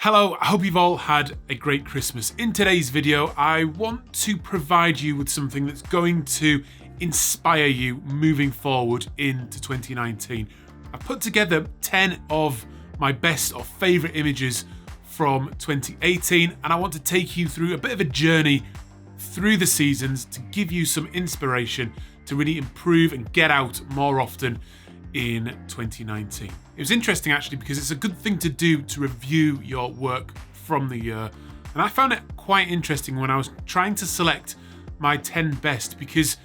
Hello, I hope you've all had a great Christmas. In today's video, I want to provide you with something that's going to inspire you moving forward into 2019. I've put together 10 of my best or favourite images from 2018, and I want to take you through a bit of a journey through the seasons to give you some inspiration to really improve and get out more often in 2019. It was interesting actually because it's a good thing to do to review your work from the year. And I found it quite interesting when I was trying to select my 10 best, because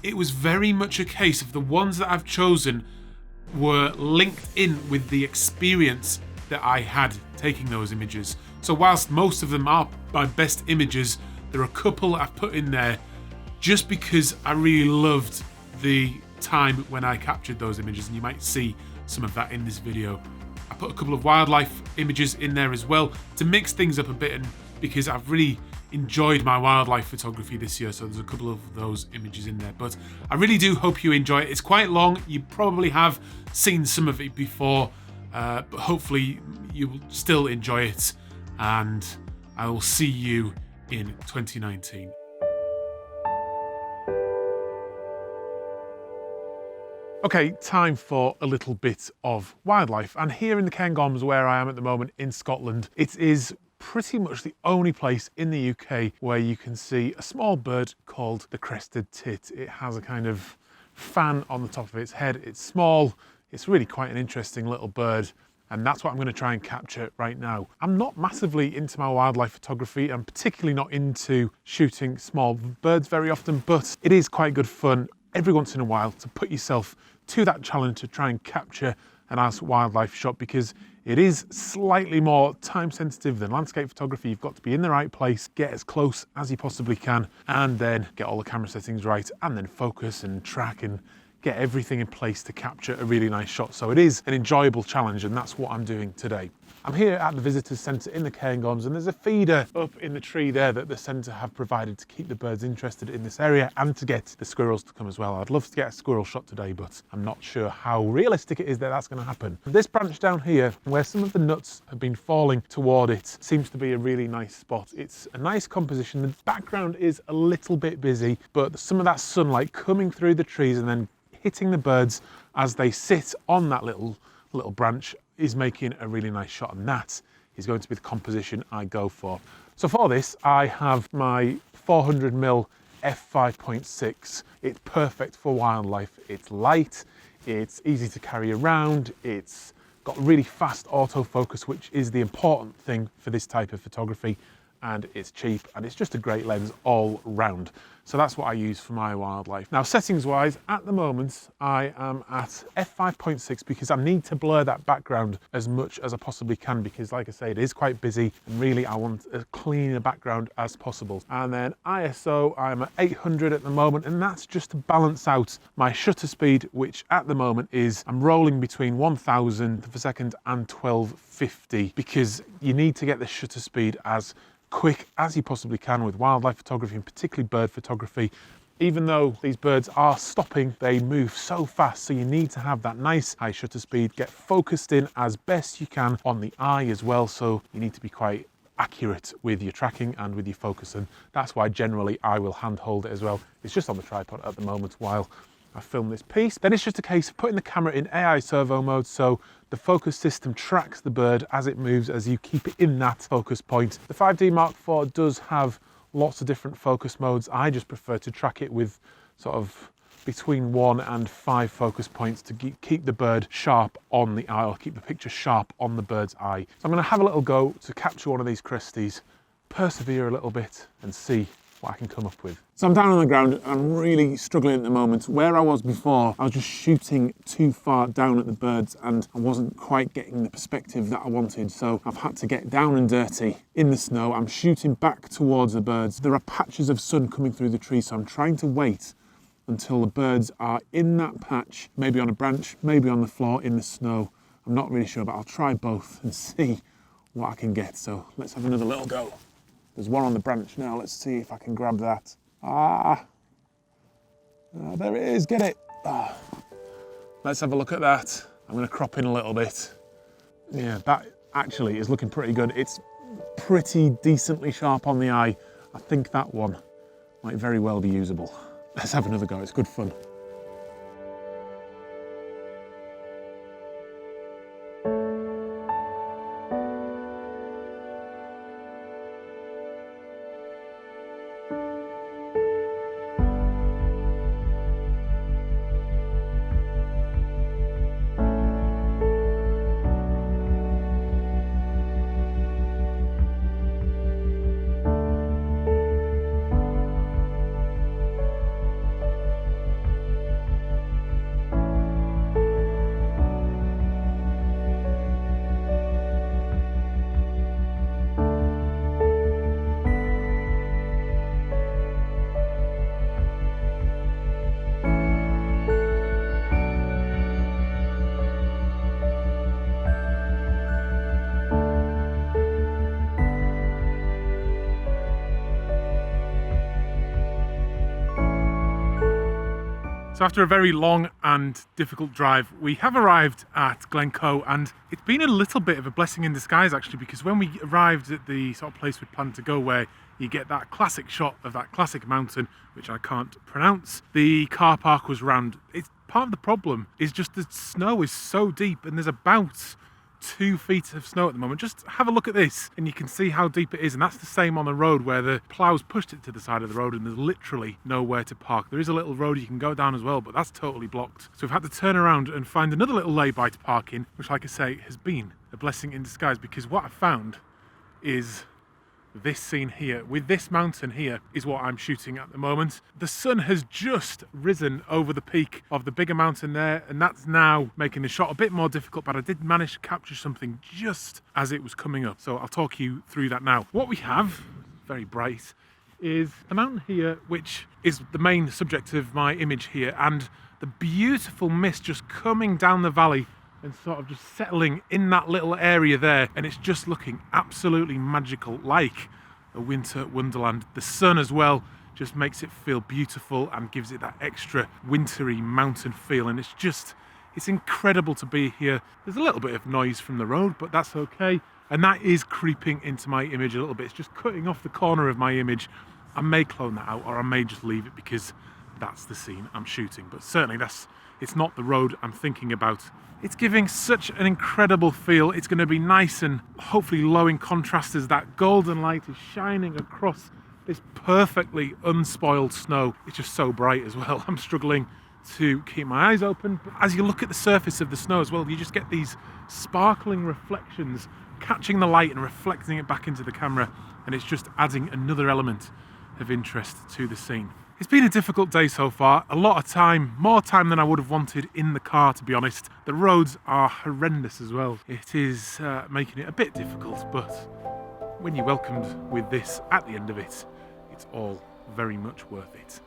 it was very much a case of the ones that I've chosen were linked in with the experience that I had taking those images. So whilst most of them are my best images, there are a couple I've put in there just because I really loved the time when I captured those images, and you might see some of that in this video. I put a couple of wildlife images in there as well to mix things up a bit, and because I've really enjoyed my wildlife photography this year, so there's a couple of those images in there. But I really do hope you enjoy it. It's quite long, you probably have seen some of it before, but hopefully you will still enjoy it, and I will see you in 2019. Okay, time for a little bit of wildlife. And here in the Cairngorms, where I am at the moment in Scotland, it is pretty much the only place in the UK where you can see a small bird called the crested tit. It has a kind of fan on the top of its head. It's small, it's really quite an interesting little bird, and that's what I'm going to try and capture right now. I'm not massively into my wildlife photography. I'm particularly not into shooting small birds very often, but it is quite good fun every once in a while to put yourself to that challenge to try and capture a nice wildlife shot, because it is slightly more time sensitive than landscape photography. You've got to be in the right place, get as close as you possibly can, and then get all the camera settings right, and then focus and track and get everything in place to capture a really nice shot. So it is an enjoyable challenge, and that's what I'm doing today. I'm here at the Visitors Centre in the Cairngorms, and there's a feeder up in the tree there that the centre have provided to keep the birds interested in this area and to get the squirrels to come as well. I'd love to get a squirrel shot today, but I'm not sure how realistic it is that that's going to happen. This branch down here, where some of the nuts have been falling toward it, seems to be a really nice spot. It's a nice composition. The background is a little bit busy, but some of that sunlight coming through the trees and then hitting the birds as they sit on that little branch is making a really nice shot, and that is going to be the composition I go for. So for this, I have my 400mm f5.6. It's perfect for wildlife. It's light, it's easy to carry around, it's got really fast autofocus, which is the important thing for this type of photography, and it's cheap, and it's just a great lens all round. So that's what I use for my wildlife. Now, settings wise, at the moment, I am at f5.6 because I need to blur that background as much as I possibly can, because like I say, it is quite busy, and really I want as clean a background as possible. And then ISO, I'm at 800 at the moment, and that's just to balance out my shutter speed, which at the moment is, I'm rolling between 1000 per second and 1250, because you need to get the shutter speed as quick as you possibly can with wildlife photography, and particularly bird photography. Even though these birds are stopping, they move so fast, so you need to have that nice high shutter speed, get focused in as best you can on the eye as well, so you need to be quite accurate with your tracking and with your focus, and that's why generally I will hand hold it as well. It's just on the tripod at the moment while I film this piece. Then it's just a case of putting the camera in AI servo mode, so the focus system tracks the bird as it moves, as you keep it in that focus point. The 5D Mark IV does have lots of different focus modes. I just prefer to track it with sort of between 1 and 5 focus points to keep the bird sharp on the eye, or keep the picture sharp on the bird's eye. So I'm going to have a little go to capture one of these cresties, persevere a little bit and see what I can come up with. So I'm down on the ground. I'm really struggling at the moment. Where I was before, I was just shooting too far down at the birds, and I wasn't quite getting the perspective that I wanted. So I've had to get down and dirty in the snow. I'm shooting back towards the birds. There are patches of sun coming through the trees, so I'm trying to wait until the birds are in that patch, maybe on a branch, maybe on the floor in the snow. I'm not really sure, but I'll try both and see what I can get. So let's have another little go. There's one on the branch now. Let's see if I can grab that. There it is, get it. Let's have a look at that. I'm going to crop in a little bit. Yeah, that actually is looking pretty good. It's pretty decently sharp on the eye. I think that one might very well be usable. Let's have another go, it's good fun. So after a very long and difficult drive, we have arrived at Glen, and it's been a little bit of a blessing in disguise actually, because when we arrived at the sort of place we'd planned to go, where you get that classic shot of that classic mountain, which I can't pronounce, the car park was rammed. It's part of the problem is just the snow is so deep, and there's about 2 feet of snow at the moment. Just have a look at this and you can see how deep it is, and that's the same on the road where the ploughs pushed it to the side of the road and there's literally nowhere to park. There is a little road you can go down as well, but that's totally blocked. So we've had to turn around and find another little lay-by to park in, which, like I say, has been a blessing in disguise, because what I found is this scene here. With this mountain here is what I'm shooting at the moment. The sun has just risen over the peak of the bigger mountain there, and that's now making the shot a bit more difficult, but I did manage to capture something just as it was coming up. So I'll talk you through that now. What we have, very bright, is the mountain here, which is the main subject of my image here, and the beautiful mist just coming down the valley and sort of just settling in that little area there, and it's just looking absolutely magical, like a winter wonderland. The sun as well just makes it feel beautiful and gives it that extra wintry mountain feel, and it's incredible to be here. There's a little bit of noise from the road, but that's okay, and that is creeping into my image a little bit. It's just cutting off the corner of my image. I may clone that out, or I may just leave it because that's the scene I'm shooting, but certainly it's not the road I'm thinking about. It's giving such an incredible feel. It's going to be nice and hopefully low in contrast as that golden light is shining across this perfectly unspoiled snow. It's just so bright as well. I'm struggling to keep my eyes open. But as you look at the surface of the snow as well, you just get these sparkling reflections catching the light and reflecting it back into the camera, and it's just adding another element of interest to the scene. It's been a difficult day so far, a lot of time, more time than I would have wanted in the car, to be honest. The roads are horrendous as well. It is making it a bit difficult, but when you're welcomed with this at the end of it, it's all very much worth it.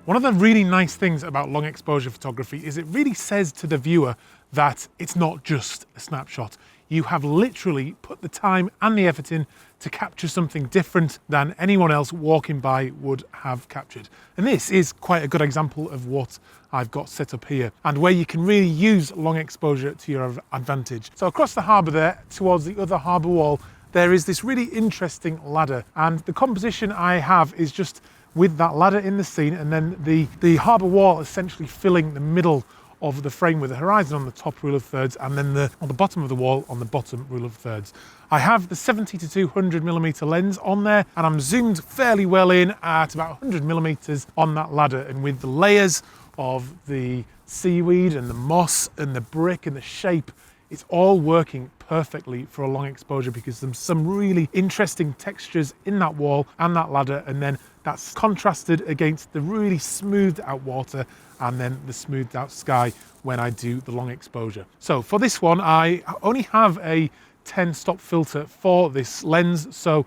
One of the really nice things about long exposure photography is it really says to the viewer that it's not just a snapshot. You have literally put the time and the effort in to capture something different than anyone else walking by would have captured. And this is quite a good example of what I've got set up here, and where you can really use long exposure to your advantage. So across the harbour there, towards the other harbour wall, there is this really interesting ladder, and the composition I have is just with that ladder in the scene, and then the harbour wall essentially filling the middle of the frame with the horizon on the top rule of thirds, and then on the bottom of the wall on the bottom rule of thirds. I have the 70 to 200mm lens on there, and I'm zoomed fairly well in at about 100mm on that ladder, and with the layers of the seaweed and the moss and the brick and the shape, it's all working perfectly for a long exposure, because there's some really interesting textures in that wall and that ladder, and then that's contrasted against the really smoothed out water and then the smoothed out sky when I do the long exposure. So for this one, I only have a 10 stop filter for this lens, so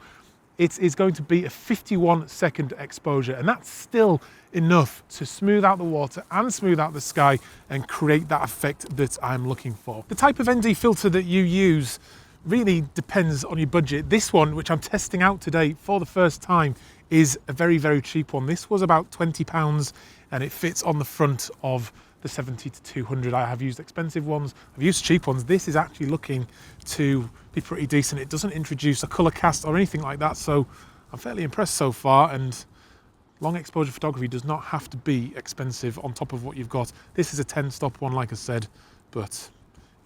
it is going to be a 51-second exposure, and that's still enough to smooth out the water and smooth out the sky and create that effect that I'm looking for. The type of ND filter that you use really depends on your budget. This one, which I'm testing out today for the first time, is a very, very cheap one. This was about £20, and it fits on the front of the 70 to 200. I have used expensive ones, I've used cheap ones. This is actually looking to be pretty decent. It doesn't introduce a colour cast or anything like that, so I'm fairly impressed so far. And long exposure photography does not have to be expensive on top of what you've got. This is a 10 stop one, like I said, but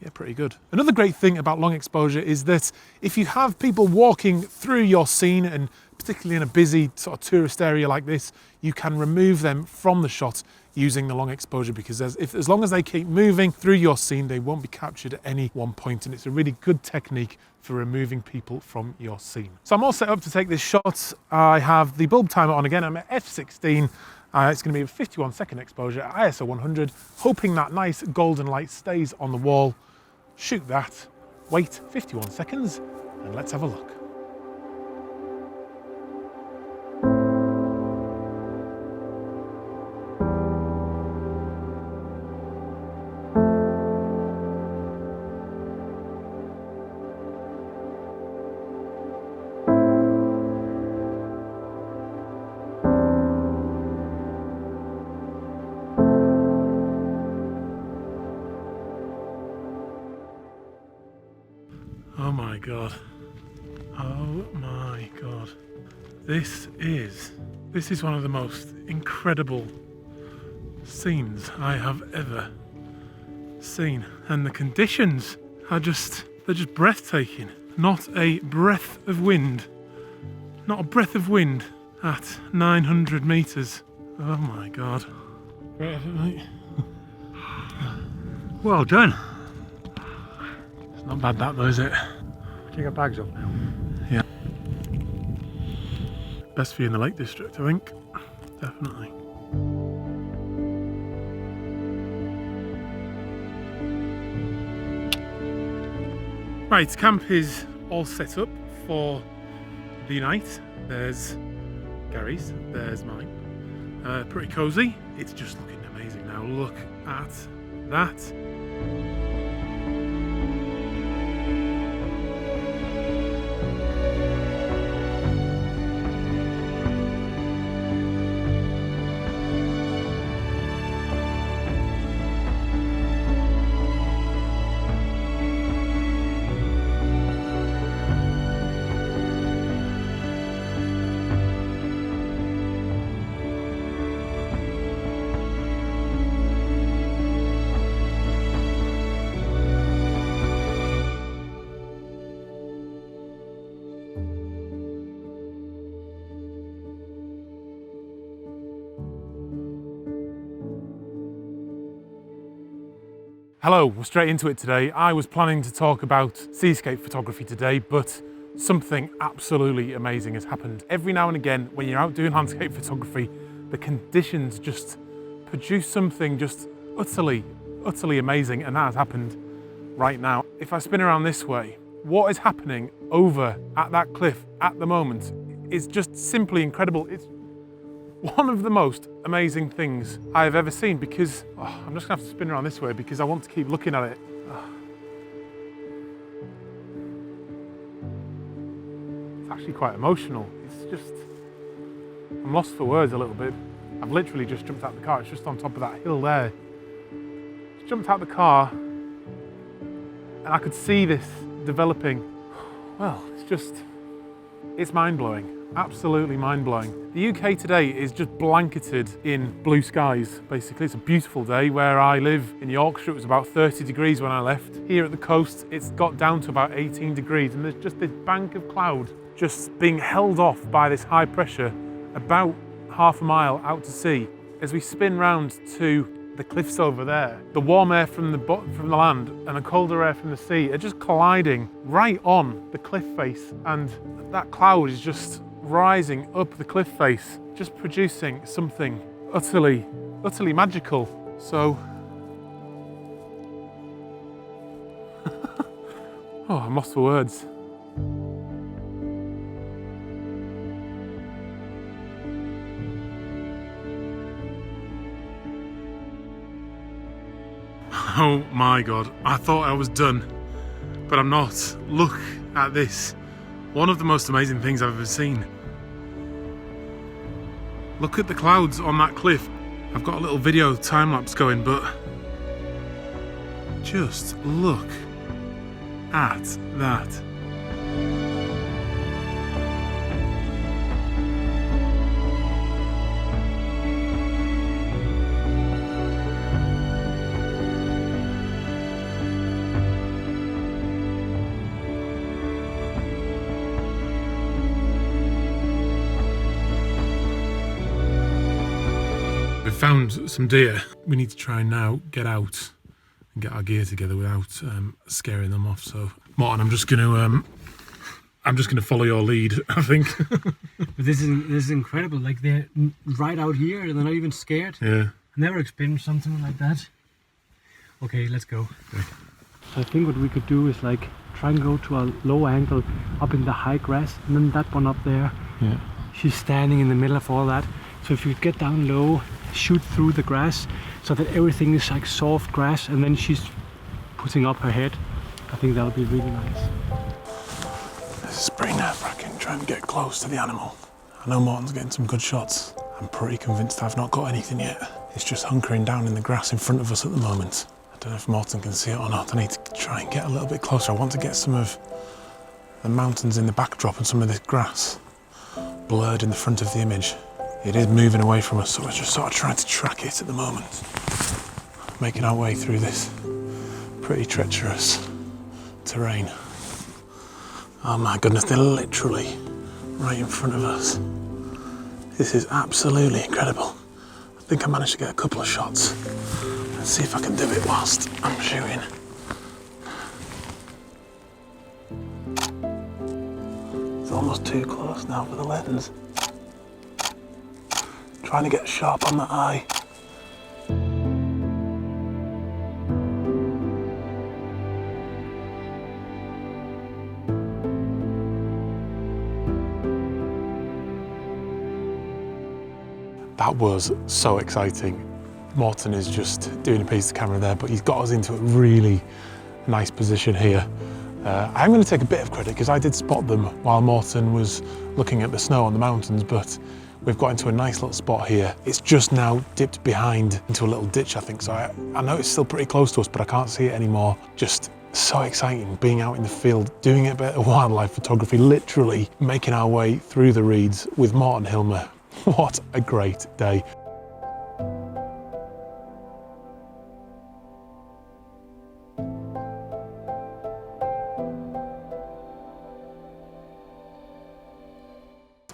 yeah, pretty good. Another great thing about long exposure is that if you have people walking through your scene, and particularly in a busy sort of tourist area like this, you can remove them from the shot using the long exposure, because as long as they keep moving through your scene, they won't be captured at any one point, and it's a really good technique for removing people from your scene. So I'm all set up to take this shot. I have the bulb timer on again. I'm at f16. It's going to be a 51-second exposure at ISO 100, hoping that nice golden light stays on the wall. Shoot that, wait 51 seconds, and let's have a look. Oh my God. Oh my God. This is one of the most incredible scenes I have ever seen. And the conditions are they're just breathtaking. Not a breath of wind. Not a breath of wind at 900 meters. Oh my God. Great effort, mate. Well done. It's not bad that though, is it? Take our bags off now. Yeah. Best view in the Lake District, I think. Definitely. Right, camp is all set up for the night. There's Gary's, there's mine. Pretty cosy. It's just looking amazing now. Look at that. Hello, we're straight into it today. I was planning to talk about seascape photography today, but something absolutely amazing has happened. Every now and again, when you're out doing landscape photography, the conditions just produce something just utterly amazing, and that has happened right now. If I spin around this way, what is happening over at that cliff at the moment is just simply incredible. It's one of the most amazing things I've ever seen, because I'm just gonna have to spin around this way because I want to keep looking at it. It's actually quite emotional. It's just, I'm lost for words a little bit. I've literally just jumped out the car. It's just on top of that hill there. Just jumped out the car and I could see this developing. Well, it's mind-blowing. Absolutely mind-blowing. The UK today is just blanketed in blue skies, basically. It's a beautiful day. Where I live in Yorkshire, it was about 30 degrees when I left. Here at the coast, it's got down to about 18 degrees, and there's just this bank of cloud just being held off by this high pressure about half a mile out to sea. As we spin round to the cliffs over there, the warm air from the land and the colder air from the sea are just colliding right on the cliff face, and that cloud is just rising up the cliff face, just producing something utterly magical. So, oh, I'm lost for words. Oh my God, I thought I was done, but I'm not. Look at this. One of the most amazing things I've ever seen. Look at the clouds on that cliff. I've got a little video time lapse going, but just look at that. We've found some deer. We need to try and now get out and get our gear together without scaring them off. So, Martin, I'm just gonna follow your lead, I think. This is incredible. Like, they're right out here and they're not even scared. Yeah. Never experienced something like that. Okay, let's go. Okay. So I think what we could do is like try and go to a low angle up in the high grass, and then that one up there. Yeah. She's standing in the middle of all that. So if you get down low, shoot through the grass so that everything is like soft grass, and then she's putting up her head. I think that'll be really nice. This is pretty nerve-wracking, trying to get close to the animal. I know Martin's getting some good shots. I'm pretty convinced I've not got anything yet. It's just hunkering down in the grass in front of us at the moment. I don't know if Martin can see it or not. I need to try and get a little bit closer. I want to get some of the mountains in the backdrop and some of this grass blurred in the front of the image. It is moving away from us, so we're just sort of trying to track it at the moment. Making our way through this pretty treacherous terrain. Oh my goodness, they're literally right in front of us. This is absolutely incredible. I think I managed to get a couple of shots. Let's see if I can do it whilst I'm shooting. It's almost too close now for the lens. Trying to get sharp on the eye. That was so exciting. Morten is just doing a piece of camera there, but he's got us into a really nice position here. I'm going to take a bit of credit because I did spot them while Morten was looking at the snow on the mountains, but we've got into a nice little spot here. It's just now dipped behind into a little ditch, I think, so I know it's still pretty close to us, but I can't see it anymore. Just so exciting being out in the field, doing a bit of wildlife photography, literally making our way through the reeds with Morten Hilmer. What a great day.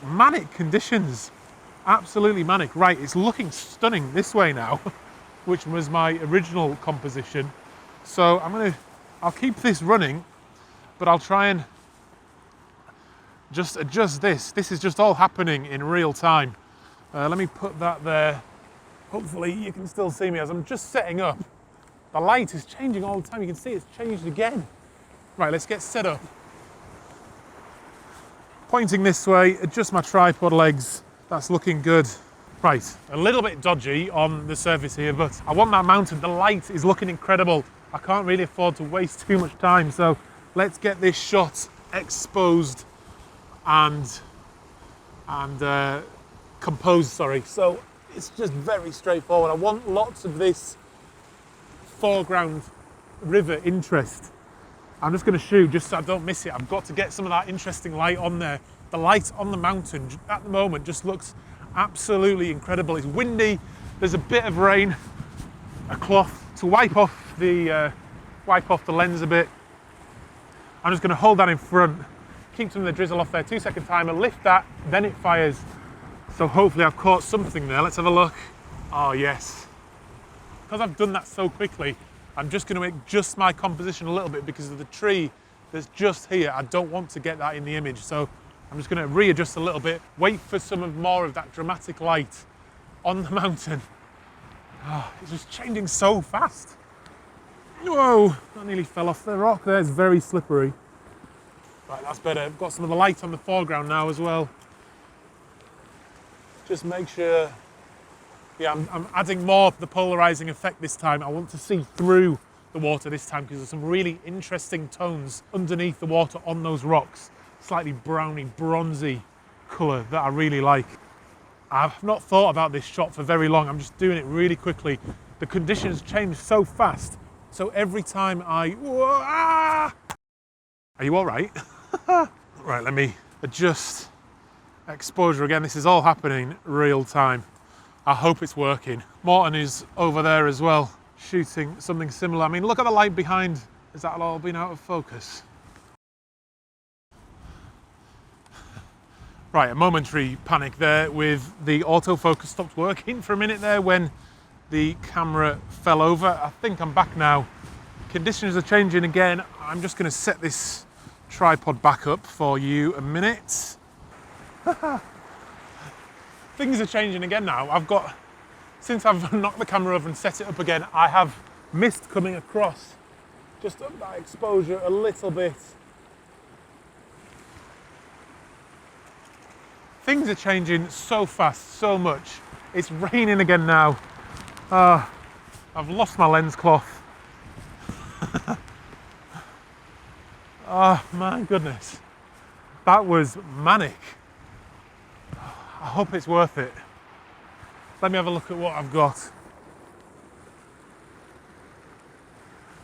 Manic conditions, absolutely manic. Right, it's looking stunning this way now, which was my original composition. So I'll keep this running, but I'll try and just adjust this. This is just all happening in real time. Let me put that there. Hopefully you can still see me as I'm just setting up. The light is changing all the time. You can see it's changed again. Right, let's get set up. Pointing this way, adjust my tripod legs. That's looking good. Right, a little bit dodgy on the surface here, but I want that mounted. The light is looking incredible. I can't really afford to waste too much time, so let's get this shot exposed and composed, sorry. So it's just very straightforward. I want lots of this foreground river interest. I'm just going to shoot just so I don't miss it. I've got to get some of that interesting light on there The light on the mountain at the moment just looks absolutely incredible. It's windy, there's a bit of rain, a cloth to wipe off the lens a bit. I'm just going to hold that in front, keep some of the drizzle off there, 2-second timer, lift that, then it fires. So hopefully I've caught something there. Let's have a look. Oh yes. Because I've done that so quickly, I'm just going to adjust my composition a little bit because of the tree that's just here. I don't want to get that in the image. So I'm just going to readjust a little bit, wait for more of that dramatic light on the mountain. Oh, it's just changing so fast. Whoa, that nearly fell off the rock there. It's very slippery. Right, that's better. I've got some of the light on the foreground now as well. Just make sure, yeah, I'm adding more of the polarizing effect this time. I want to see through the water this time because there's some really interesting tones underneath the water on those rocks. Slightly browny, bronzy colour that I really like. I've not thought about this shot for very long. I'm just doing it really quickly. The conditions change so fast. So every time are you all right? Right, let me adjust exposure again. This is all happening real time. I hope it's working. Morton is over there as well, shooting something similar. I mean, look at the light behind. Has that all been out of focus? Right, a momentary panic there with the autofocus stopped working for a minute there when the camera fell over. I think I'm back now. Conditions are changing again. I'm just going to set this tripod back up for you a minute. Things are changing again now. Since I've knocked the camera over and set it up again, I have mist coming across. Just up that exposure a little bit. Things are changing so fast, so much. It's raining again now. I've lost my lens cloth. Oh my goodness. That was manic. I hope it's worth it. Let me have a look at what I've got.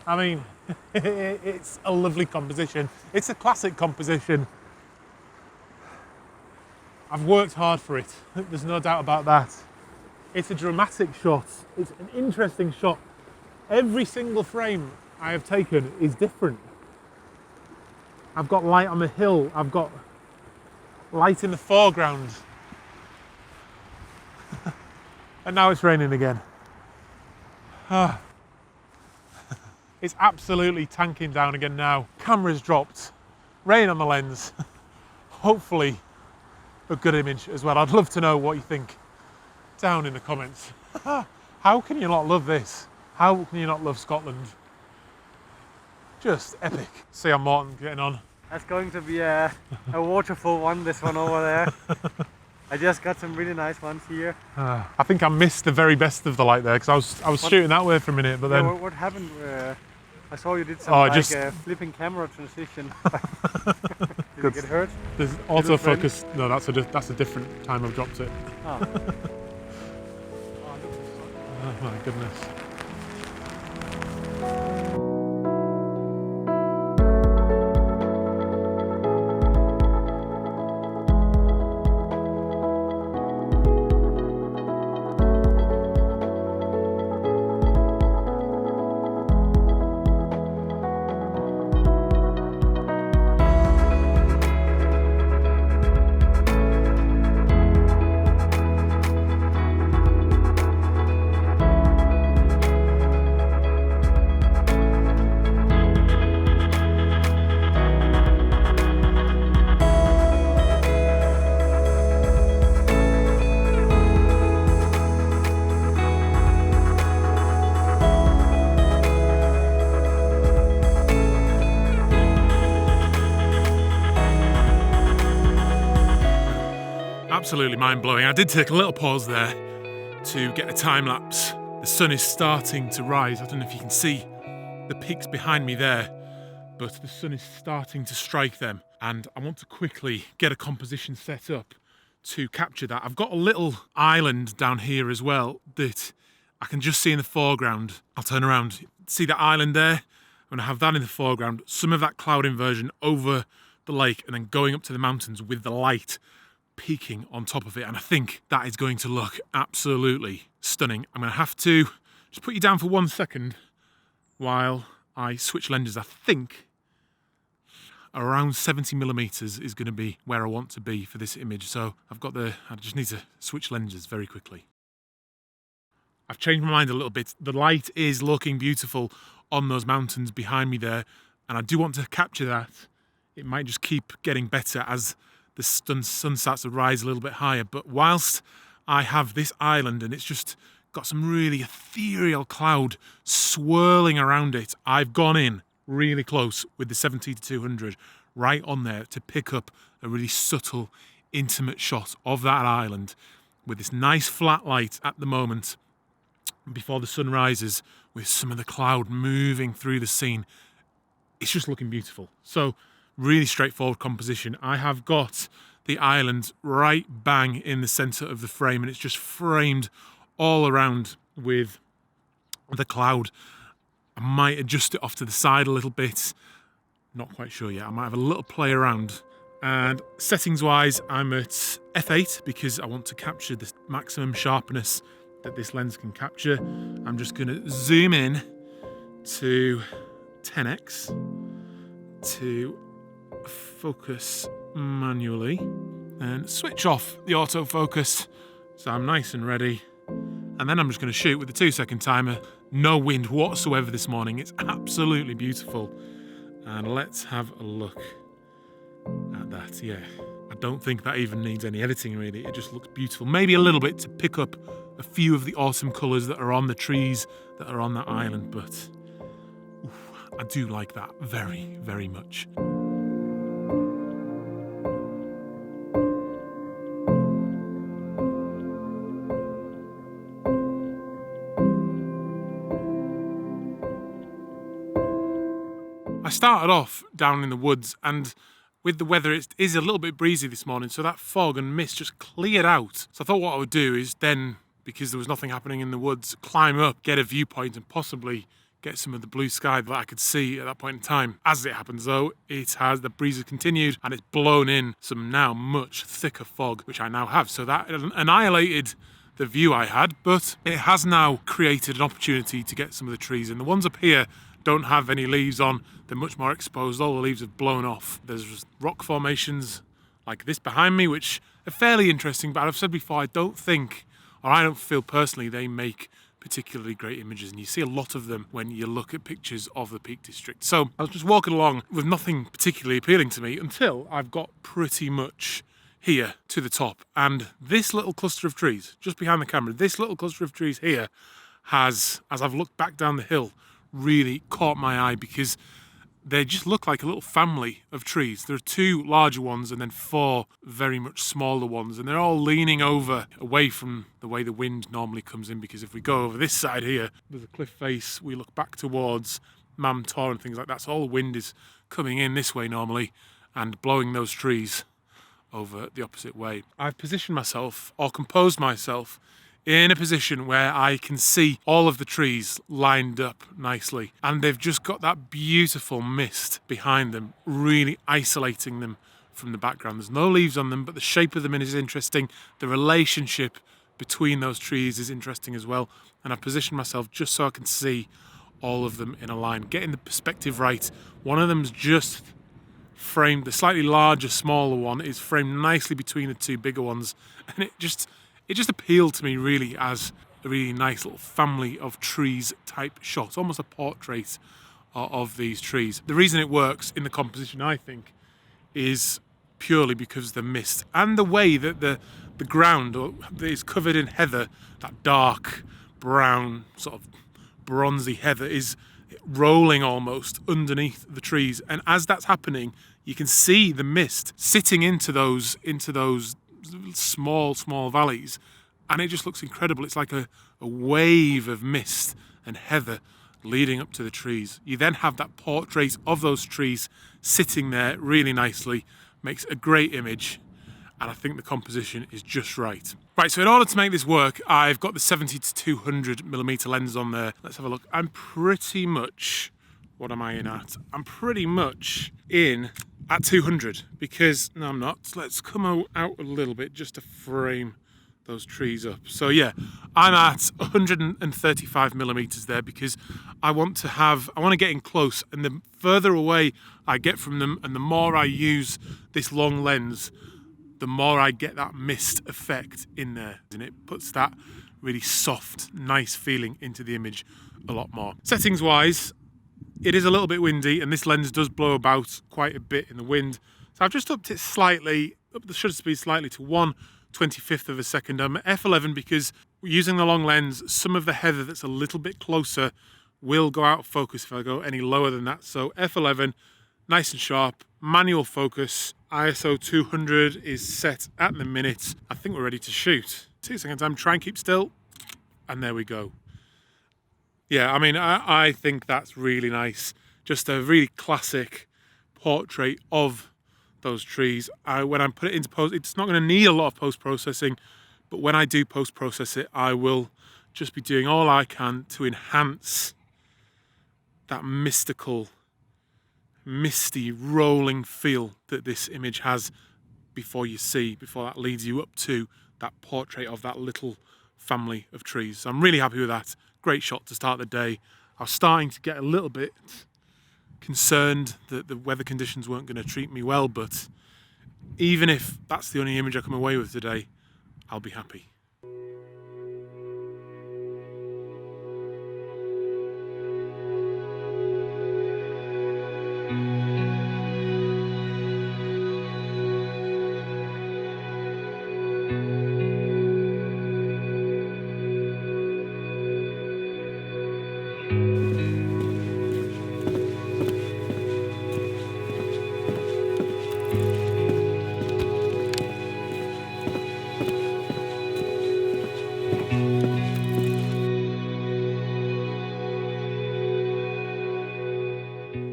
I mean, it's a lovely composition. It's a classic composition. I've worked hard for it. There's no doubt about that. It's a dramatic shot. It's an interesting shot. Every single frame I have taken is different. I've got light on the hill. I've got light in the foreground. And now it's raining again. It's absolutely tanking down again now. Camera's dropped. Rain on the lens. Hopefully a good image as well. I'd love to know what you think down in the comments. How can you not love this? How can you not love Scotland? Just epic. See how Morton's getting on. That's going to be a waterfall one, this one over there. I just got some really nice ones here. I think I missed the very best of the light there because I was shooting that way for a minute, but then... Yeah, what happened? I saw you did some flipping camera transition. Did you get hurt? There's autofocus. No, that's a different time I've dropped it. Oh. Oh my goodness. Absolutely mind-blowing. I did take a little pause there to get a time lapse. The sun is starting to rise. I don't know if you can see the peaks behind me there, but the sun is starting to strike them, and I want to quickly get a composition set up to capture that. I've got a little island down here as well that I can just see in the foreground. I'll turn around. See that island there? I'm going to have that in the foreground. Some of that cloud inversion over the lake and then going up to the mountains with the light peaking on top of it. And I think that is going to look absolutely stunning. I'm going to have to just put you down for 1 second while I switch lenses. I think around 70mm is going to be where I want to be for this image. So I just need to switch lenses very quickly. I've changed my mind a little bit. The light is looking beautiful on those mountains behind me there, and I do want to capture that. It might just keep getting better as the sun starts to rise a little bit higher. But whilst I have this island and it's just got some really ethereal cloud swirling around it, I've gone in really close with the 70-200 right on there to pick up a really subtle, intimate shot of that island with this nice flat light at the moment before the sun rises, with some of the cloud moving through the scene. It's just looking beautiful. So really straightforward composition. I have got the island right bang in the center of the frame, and it's just framed all around with the cloud. I might adjust it off to the side a little bit. Not quite sure yet. I might have a little play around. And settings wise, I'm at f8 because I want to capture the maximum sharpness that this lens can capture. I'm just going to zoom in to 10x to focus manually and switch off the autofocus so I'm nice and ready. And then I'm just going to shoot with the 2-second timer. No wind whatsoever this morning. It's absolutely beautiful. And let's have a look at that. Yeah, I don't think that even needs any editing really. It just looks beautiful. Maybe a little bit to pick up a few of the autumn colours that are on the trees that are on that island, but I do like that very, very much. I started off down in the woods, and with the weather, it is a little bit breezy this morning, so that fog and mist just cleared out. So I thought what I would do is then, because there was nothing happening in the woods, climb up, get a viewpoint and possibly get some of the blue sky that I could see at that point in time. As it happens though, the breeze has continued and it's blown in some now much thicker fog, which I now have. So that annihilated the view I had, but it has now created an opportunity to get some of the trees. And the ones up here don't have any leaves on. They're much more exposed. All the leaves have blown off. There's rock formations like this behind me, which are fairly interesting, but I've said before, I don't feel personally they make particularly great images, and you see a lot of them when you look at pictures of the Peak District. So I was just walking along with nothing particularly appealing to me until I've got pretty much here to the top, and this little cluster of trees just behind the camera, this little cluster of trees here has, as I've looked back down the hill, really caught my eye because they just look like a little family of trees. There are 2 larger ones and then 4 very much smaller ones, and they're all leaning over away from the way the wind normally comes in, because if we go over this side here, there's a cliff face, we look back towards Mam Tor and things like that, so all the wind is coming in this way normally and blowing those trees over the opposite way. I've positioned myself, or composed myself, in a position where I can see all of the trees lined up nicely, and they've just got that beautiful mist behind them, really isolating them from the background. There's no leaves on them, but the shape of them is interesting. The relationship between those trees is interesting as well, and I've positioned myself just so I can see all of them in a line, getting the perspective right. One of them's just framed, the slightly larger, smaller one is framed nicely between the 2 bigger ones, and it just appealed to me really as a really nice little family of trees type shot, almost a portrait of these trees. The reason it works in the composition, I think, is purely because of the mist and the way that the ground is covered in heather, that dark brown sort of bronzy heather is rolling almost underneath the trees, and as that's happening you can see the mist sitting into those small valleys, and it just looks incredible. It's like a wave of mist and heather leading up to the trees. You then have that portrait of those trees sitting there really nicely, makes a great image, and I think the composition is just right. Right, so in order to make this work, I've got the 70-200mm lens on there. Let's have a look. I'm pretty much, what am I in at? I'm pretty much in at 200 because, no, I'm not. Let's come out a little bit just to frame those trees up. So yeah, I'm at 135 millimeters there because I want to get in close, and the further away I get from them and the more I use this long lens, the more I get that mist effect in there, and it puts that really soft, nice feeling into the image a lot more. Settings wise, it is a little bit windy and this lens does blow about quite a bit in the wind. So I've just upped it slightly, up the shutter speed slightly to 1/25 of a second. I'm at f11 because using the long lens, some of the heather that's a little bit closer will go out of focus if I go any lower than that. So f11, nice and sharp, manual focus, ISO 200 is set at the minute. I think we're ready to shoot. 2 seconds, I'm trying to keep still, and there we go. Yeah, I mean, I think that's really nice. Just a really classic portrait of those trees. When I put it into post, it's not going to need a lot of post-processing, but when I do post-process it, I will just be doing all I can to enhance that mystical, misty, rolling feel that this image has before that leads you up to that portrait of that little family of trees. So I'm really happy with that. Great shot to start the day. I was starting to get a little bit concerned that the weather conditions weren't going to treat me well, but even if that's the only image I come away with today, I'll be happy.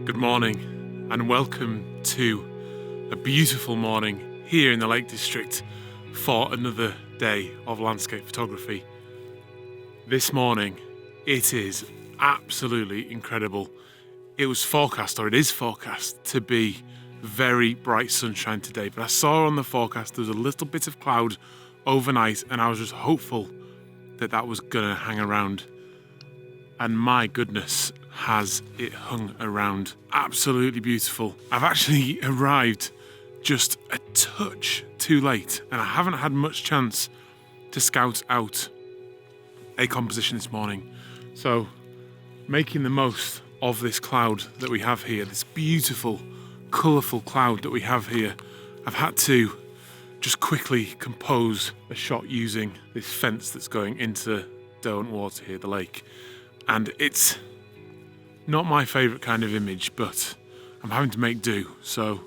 Good morning and welcome to a beautiful morning here in the Lake District for another day of landscape photography. This morning it is absolutely incredible. It was forecast, or it is forecast, to be very bright sunshine today, but I saw on the forecast there was a little bit of cloud overnight and I was just hopeful that was gonna hang around, and my goodness, has it hung around. Absolutely beautiful. I've actually arrived just a touch too late and I haven't had much chance to scout out a composition this morning. So making the most of this cloud that we have here, this beautiful, colourful cloud that we have here, I've had to just quickly compose a shot using this fence that's going into Derwent Water here, the lake. And it's not my favourite kind of image, but I'm having to make do. So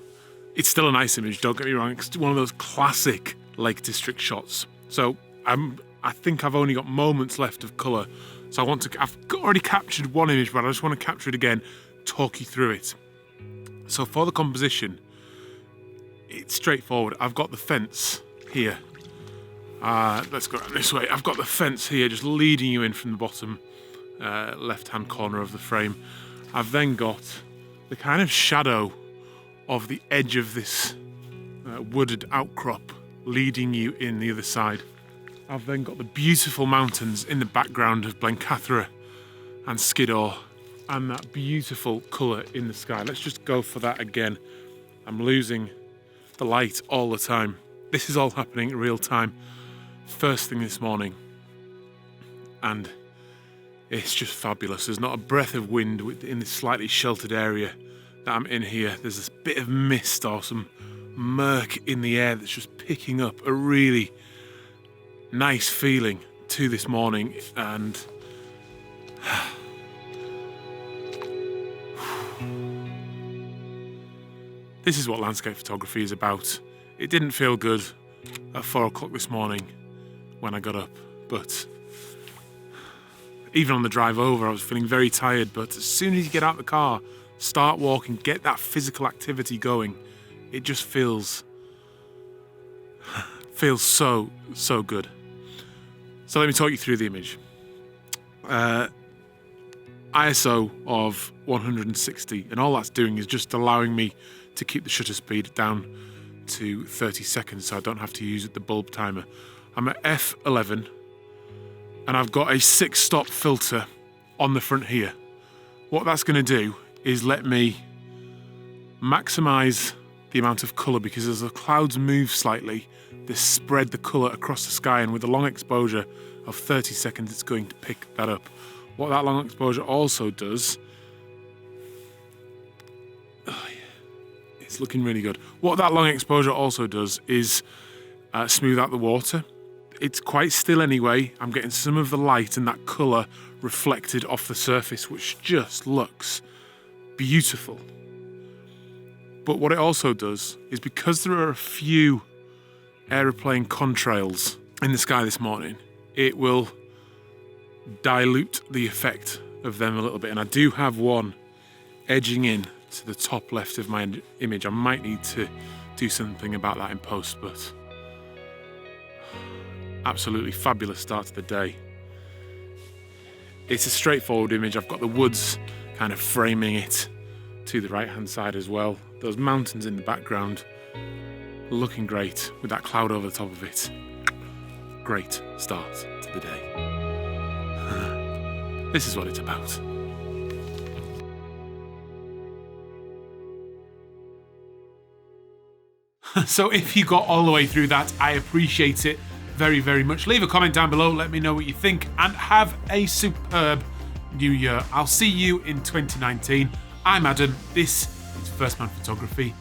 it's still a nice image, don't get me wrong. It's one of those classic Lake District shots. So I think I've only got moments left of colour. So I've already captured one image, but I just want to capture it again, talk you through it. So for the composition, it's straightforward. I've got the fence here. Let's go around this way. I've got the fence here just leading you in from the bottom left-hand corner of the frame. I've then got the kind of shadow of the edge of this wooded outcrop leading you in the other side. I've then got the beautiful mountains in the background of Blencathra and Skiddaw, and that beautiful colour in the sky. Let's just go for that again. I'm losing the light all the time. This is all happening in real time, first thing this morning, and it's just fabulous. There's not a breath of wind in this slightly sheltered area that I'm in here. There's this bit of mist or some murk in the air that's just picking up a really nice feeling to this morning. And this is what landscape photography is about. It didn't feel good at 4 o'clock this morning when I got up, but even on the drive over, I was feeling very tired. But as soon as you get out of the car, start walking, get that physical activity going, it just feels so good. So let me talk you through the image. ISO of 160, and all that's doing is just allowing me to keep the shutter speed down to 30 seconds so I don't have to use the bulb timer. I'm at f11 and I've got a 6-stop filter on the front here. What that's going to do is let me maximize the amount of colour, because as the clouds move slightly, they spread the colour across the sky, and with a long exposure of 30 seconds it's going to pick that up. What that long exposure also does, it's looking really good. What that long exposure also does is smooth out the water. It's quite still anyway. I'm getting some of the light and that colour reflected off the surface, which just looks beautiful. But what it also does is, because there are a few aeroplane contrails in the sky this morning, it will dilute the effect of them a little bit. And I do have one edging in to the top left of my image. I might need to do something about that in post, but absolutely fabulous start to the day. It's a straightforward image. I've got the woods kind of framing it to the right hand side as well. Those mountains in the background looking great with that cloud over the top of it. Great start to the day. This is what it's about. So if you got all the way through that, I appreciate it very, very much. Leave a comment down below, let me know what you think, and have a superb new year. I'll see you in 2019. I'm Adam, this is First Man Photography.